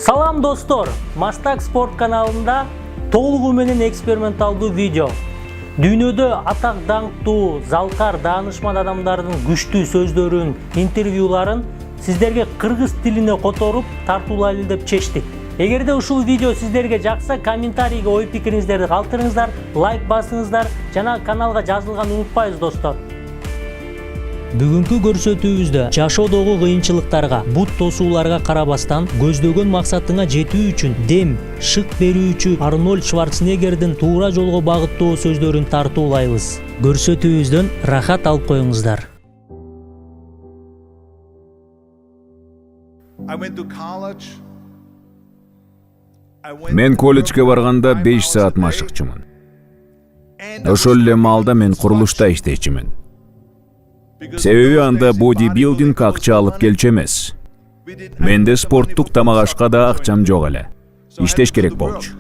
Salam dostlar, Mastag Sport kanalında толугу менен эксперименталдуу видео. Дүйнөдө атак даңктуу, залкар, даанышман адамдардын күчтүү сөздөрүн, интервьюларын сиздерге кыргыз тилине которуп тартуулайлы деп чечтик. Эгерде ушул видео сиздерге жакса, комментарийге ой пикириңиздерди калтырыңыздар, лайк басыңыздар жана каналга жазылганды унутпайбыз достор. Бүгүнкү көрсөтүүбүздө жашоодогу кыйынчылыктарга, бут тосууларга карабастан көздөгөн максатыңа жетүү үчүн дем, шык берүүчү Арнольд Шварценеггердин туура жолго багыттоо сөздөрүн тартуулайбыз. Көрсөтүүбүздөн рахат алып коюңуздар. Мен колледжге барганда 5 саат машыкчумун. Ошол эле маалда мен курулушта иштечимин. Себеби анда бодибилдинг акча алып келчү эмес. Менде спорттук тамак ашка да акчам жок эле. Иштеш керек болчу.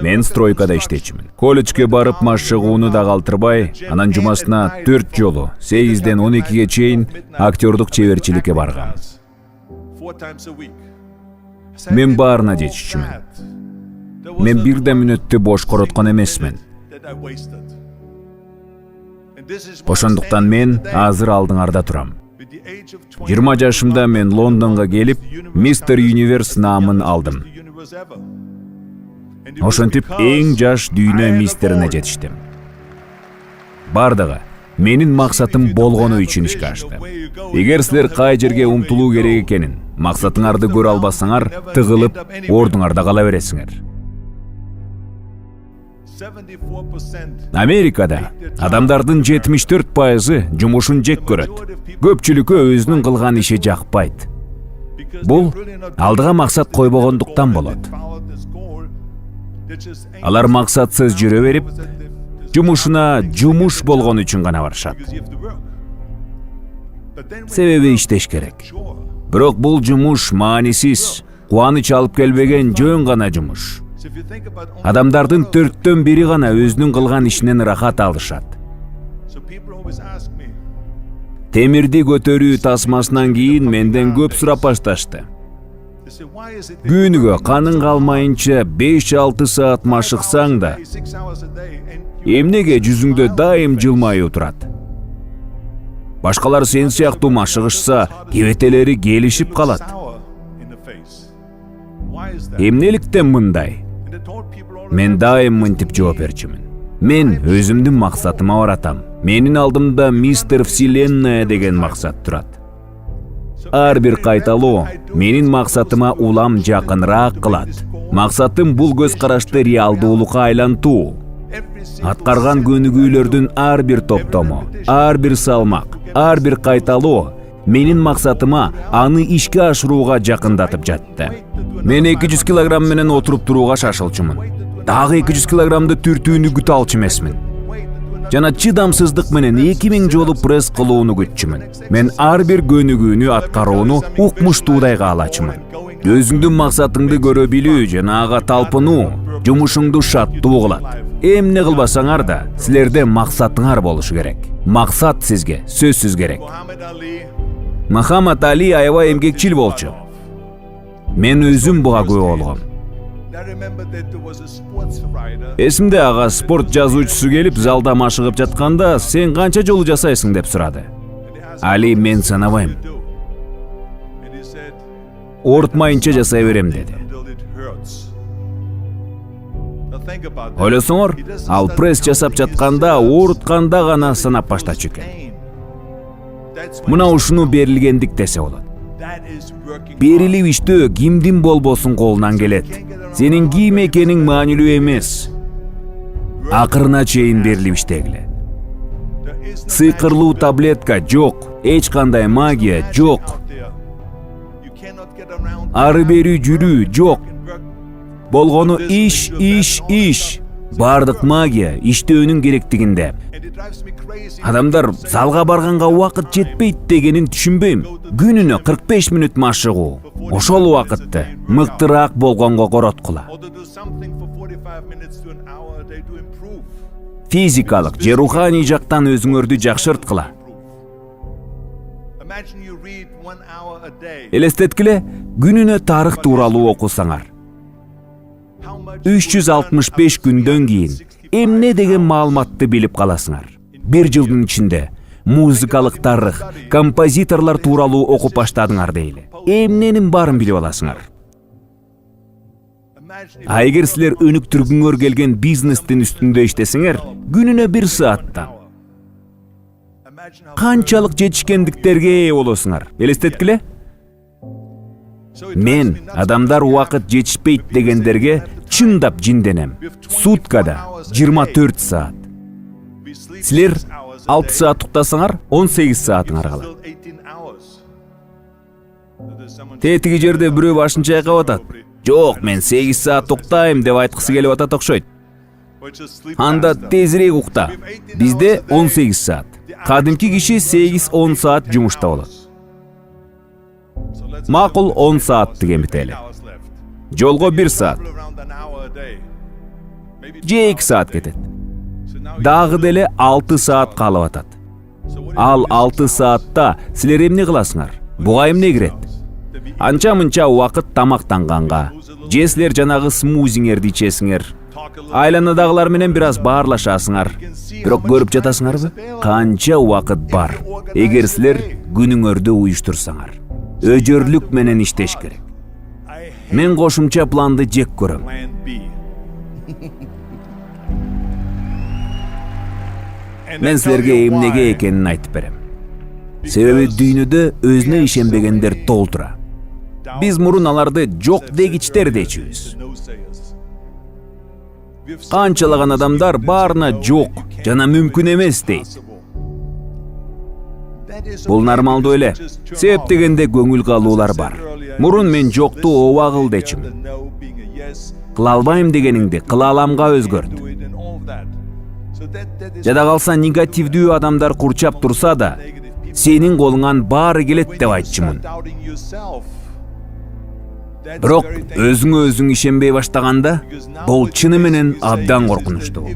Мен стройкада иштечимин. Колледжге барып машыгууну да калтырбай, анан жумасына 4 жолу 8-ден 12-ге чейин актёрдук чеберчиликке баргам. Мен баарына жетишчүмүн. Мен бир да мүнөттү бош короткон эмесмин. Ошондуктан мен азыр алдыңарда турам. 20 жашымда мен Лондонго келип, Мистер Юниверс наамын алдым. Ошентип эң жаш дүйнө мистерине жетиштим. Бардыгы менин максатым болгону үчүн ишке ашты. Эгер силер кай жерге умтулуу керек экенин, максатыңарды көрө албасаңар, тыгылып, ордуңарда кала бересиңер. Америкада адамдардын 74% жумушун жек көрөт. Көпчүлүккө өзүнүн кылган иши жакпайт. Бул алдыга максат койбогондуктан болот. Алар максатсыз жүрө берип, жумушуна жумуш болгон үчүн гана барышат. Себеби иштеш керек. Бирок бул жумуш маанисиз, кубаныч алып келбеген жөн гана жумуш. Адамдардын 4-төн 1-и гана өзүнүн кылган ишинен рахат алышат. Темирди көтөрүү тасмасынан кийин менден көп сурап башташты. Күнүгө каның калмайынча 5-6 саат машыксаң да, эмнеге жүзүңдө дайым жылмаюу турат? Башкалар сен сыяктуу машыгышса, кебетелери келишип калат. Эмнеликтен мындай? Мен дайым мынтип жооп берчүмүн. Мен өзүмдүн максатыма баратам. Менин алдымда Мистер Вселенная деген максат турат. Ар бир кайталоо менин максатыма улам жакыныраак кылат. Максатым бул көз карашты реалдуулукка айлантуу. Аткарган көнүгүүлөрдүн ар бир топтому, ар бир салмак, ар бир кайталоо менин максатыма аны ишке ашырууга жакындатып жатты. Мен 200 килограмм менен отуруп турууга шашылчумун. Дагы 200 килограммды түртүүнү күтө алчу эмесмин. Жана чыдамсыздык менен 2000 жолу пресс кылууну күтчүмүн. Мен ар бир көнүгүүнү аткарууну укмуштуудай каалачумун. Өзүңдүн максатыңды көрө билүү жана ага талпынуу жумушуңду шаттуу кылат. Эмне кылбасаңар да, силерде максатыңар болушу керек. Максат сизге сөзсүз керек. Мухаммад Али аябай эмгекчил болчу. Мен өзүм буга күбө болгом. Эсимде ага спорт жазуучусу келип залда машыгып жатканда, сен канча жолу жасайсың деп сурады. Али мен санабайм. Оорутмайынча жасай берем деди. Ойлосоңор, ал пресс жасап жатканда, оорутканда гана санап баштачу экен. Мына ушуну берилгендик десе болот. Берилип иштөө кимдин болбосун колунан келет. Сенин ким экениң маанилүү эмес. Акырына чейин берилип иштегиле. Сыйкырлуу таблетка жок, эч кандай магия жок. Ары бери жүрүү жок. Болгону иш. Бардык магия иштөөнүн керектигинде. Адамдар залга барганга убакыт жетпейт дегенин түшүнбөйм. Күнүнө 45 мүнөт машыгуу. Ошол убакытты мыктыраак болгонго короткула. Физикалык же руханий жактан өзүңөрдү жакшырткыла. Элестеткиле, күнүнө тарых тууралуу окусаңар. 365 күндөн кийин эмне деген маалыматты билип каласыңар. Bir жылдын ичинде музыкалык тарых, композиторлор тууралуу окуп баштадыңар дейли. Эмненин барын билип аласыңар. А эгер силер өнүктүргүңөр келген бизнестин үстүндө иштесеңер, күнүнө 1 сааттан канчалык жетишкендиктерге ээ болосуңар. Элестеткиле? Мен адамдар убакыт жетишпейт дегендерге чындап жинденем. Суткада 24 саат. Силер 6 саат уктасаңар, 18 саатыңар калат. Тетиги жерде бирөө башын чайкап атат. Жок, мен 8 саат уктайм деп айткысы келип атат окшойт. Анда тезирээк укта. Бизде 18 саат. Кадимки киши 8-10 саат жумушта болот. Макул 10 саат деген бители. Жолго 1 саат. Же 2 саат кетет. Дагы деле 6 саат калып атат. Ал 6 саатта силер эмне кыласыңар? Буга эмне кирет? Анча-мынча убакыт тамактанганга, же силер жанагы смузиңерди ичесиңер. Айланадагылар менен бир аз баарлашасыңар. Бирок көрүп жатасыңарбы? Канча убакыт бар. Эгер силер күнүңөрдү уюштурсаңар, өжөрлүк менен иштеш керек. Мен кошумча планды жек көрөм. Мен силерге эмнеге экенин айтып берем. Себеби дүйнөдө өзүнө ишенбегендер толтура. Биз мурун аларды жок дегичтер дечүбүз. Канчалаган адамдар баарына жок жана мүмкүн эмес дейт. Бул нормалдуу эле. Себеп дегенде көңүл калуулар бар. Мурун мен жокту ооба кыл дечим. Кыла албайм дегениңди кыла аламга өзгөрт. Жада калса негативдүү адамдар курчап турса да, сенин колуңан баары келет деп айтчумун. Бирок өзүңө өзүң ишенбей баштаганда, бул чыны менен абдан коркунучтуу.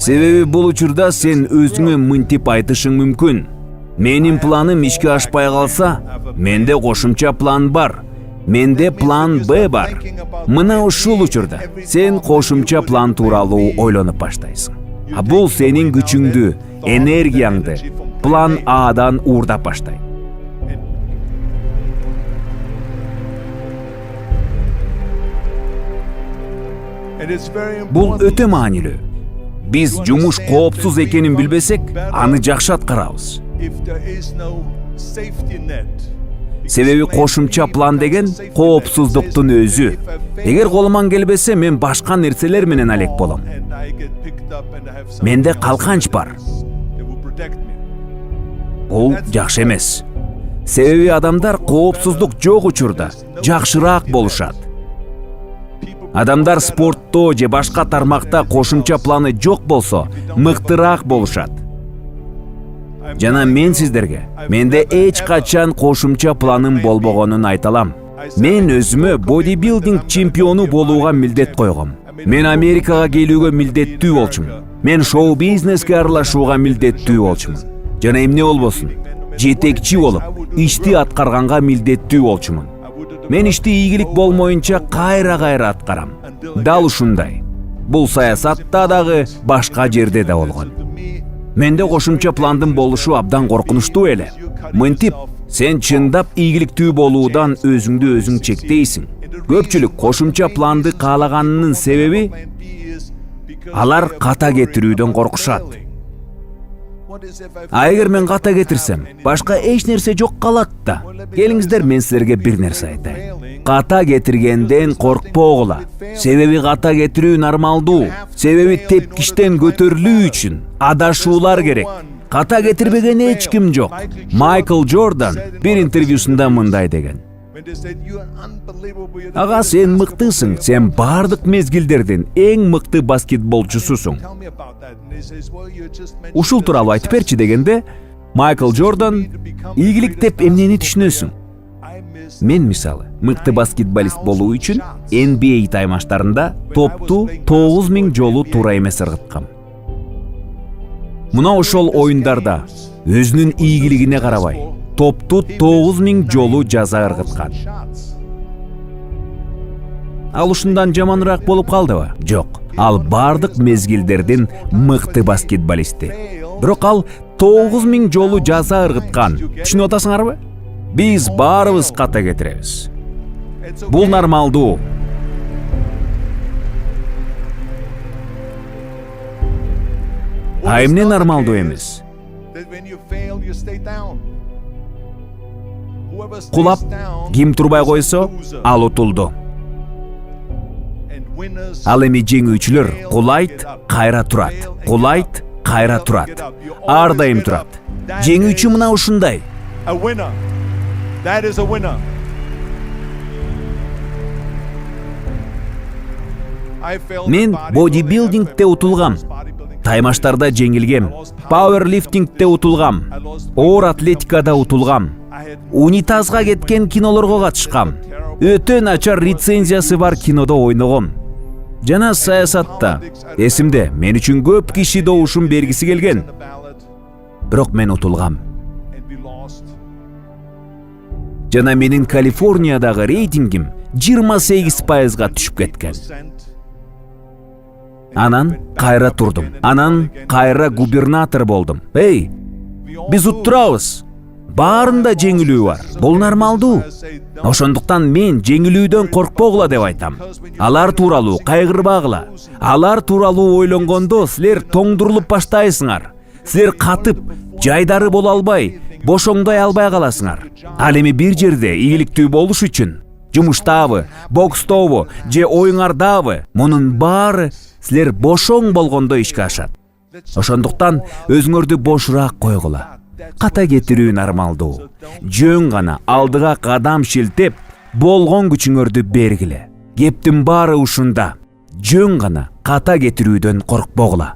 Себеби бул учурда сен өзүңө мынтип айтышың мүмкүн. Менин планым ишке ашпай калса, менде кошумча план бар. Менде план Б бар. Мына ушул учурда сен кошумча план тууралуу ойлонуп баштайсың. А бул сенин күчүңдү, энергияңды план Адан уурдап баштайт. Бул өтө маанилүү. Биз жумуш коопсуз экенин билбесек, аны жакшы аткарабыз. Себеби кошумча план деген коопсуздуктун өзү. Эгер колуман келбесе, мен башка нерселер менен алек болом. Менде калканч бар. Бул жакшы эмес. Себеби адамдар коопсуздук жок учурда жакшыраак болушат. Адамдар спортто же башка тармакта кошумча планы жок болсо, мыктыраак болушат. Жана мен сиздерге, менде эч качан кошумча планым болбогонун айта алам. Мен өзүмө бодибилдинг чемпиону болууга милдет койгом. Мен Америкага келүүгө милдеттүү болчумун. Мен шоу-бизнеске аралашууга милдеттүү болчумун. Жана эмне болбосун, жетекчи болуп, ишти аткарганга милдеттүү болчумун. Мен ишти ийгилик болмоюнча кайра аткарам. Дал ушундай. Бул саясатта дагы, башка жерде да болгон. Менде кошумча пландын болушу абдан коркунучтуу эле. Мынтип, сен чындап ийгиликтүү болуудан өзүңдү өзүң чектейсиң. Көпчүлүк кошумча планды каалаганынын себеби алар ката кетирүүдөн коркушат. А эгер мен ката кетирсем, башка эч нерсе жок калат да. Келиңиздер, мен силерге бир нерсе айтайын. Ката кетиргенден коркпогула. Себеби ката кетирүү нормалдуу. Себеби тепкичтен көтөрүлүү үчүн адашуулар керек. Ката кетирбеген эч ким жок. Майкл Джордан бир интервьюсунда мындай деген: ага, сен мыктысың, сен бардык мезгилдердин эң мыкты баскетболчусусуң. Ушул тууралуу айтып берчи дегенде, Майкл Джордан: ийгилик деп эмнени түшүнөсүң? Мен мисалы, мыкты баскетболист болуу үчүн NBA таймаштарында топту 9000 жолу туура эмес ыргыткам. Мына ошол оюндарда өзүнүн ийгилигине карабай, топту 9000 жолу жаза ыргыткан. Ал ушундан жаманыраак болуп калдыбы? Жок. Ал бардык мезгилдердин мыкты баскетболисти. Бирок ал 9000 жолу жаза ыргыткан. Түшүнүп атасыңарбы? Биз баарыбыз ката кетиребиз. Бул нормалдуу. А эмне нормалдуу эмес? Кулап, ким турбай койсо, ал утулду. Ал эми жеңүүчүлөр кулайт, кайра турат. Кулайт, кайра турат. Ар дайым турат. Жеңүүчү мына ушундай. Мен бодибилдингде утулгам. Таймаштарда жеңилгем. Пауэрлифтингде утулгам. Оор атлетикада утулгам. Унитазга кеткен кинолорго катышкам. Өтө начар рецензиясы бар кинодо ойногом. Жана саясатта. Эсимде, мен үчүн көп киши добушум бергиси келген. Бирок мен утулгам. Жана менин Калифорниядагы рейтингим 28%га түшүп кеткен. Анан кайра турдум. Анан кайра губернатор болдум. Эй, биз уттурабыз. Баарында жеңилүү бар. Бул нормалдуу. Ошондуктан мен жеңилүүдөн коркпогула деп айтам. Алар тууралуу кайгырбагыла. Алар тууралуу ойлонгондо силер тоңдурулуп баштайсыңар. Силер катып, жайдары боло албай, бошоңдой албай каласыңар. Ал эми бир жерде ийгиликтүү болуш үчүн, жумуштабы, бокстобу, же оюңардабы, мунун баары силер бошоң болгондо ишке ашат. Ошондуктан өзүңөрдү бошураак койгула. Ката кетирүү нормалдуу. Жөн гана алдыга кадам шилтеп, болгон күчүңөрдү бергиле. Кептин баары ушунда. Жөн гана ката кетирүүдөн коркпогула.